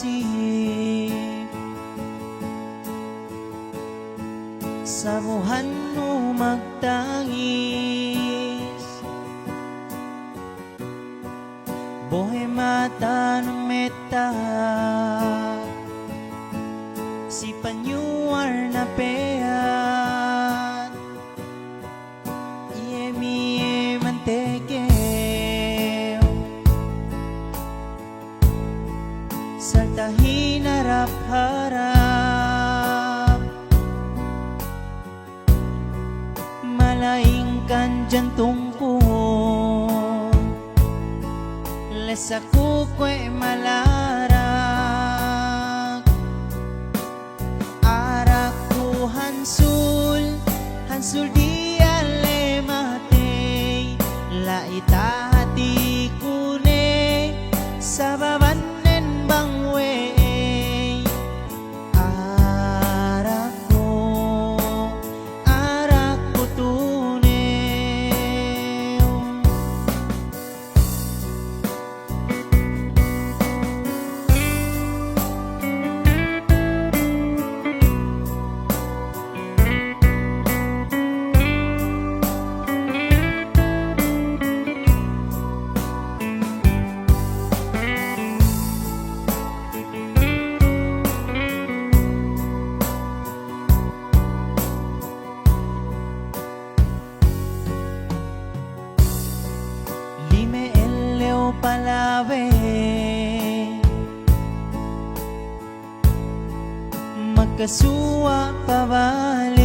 masih samuhan mo magtangis, buhay mata ng meta, si panyuar na peat, iye mantekew, saltahin harap-harap, malaing kan jantung ko, lesa ko ko'y malarak, arak ko hansul di alemate, laita hati ko ne, sa babanen bangwe, arak ko tunay. Lime eleo palawe, magkasuwa pabalik,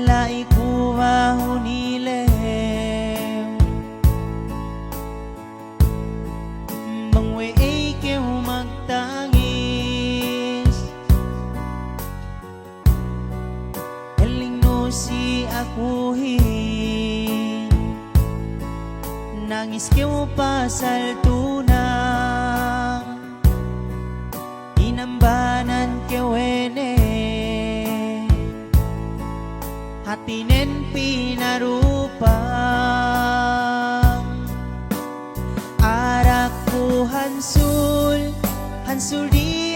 lai kuha hunilew, mangwe ay kew magtangis, eling no si akuhin, nangis kew pasal tunang, inambanan kewene, hatinen pinarupang, arak ko hansul di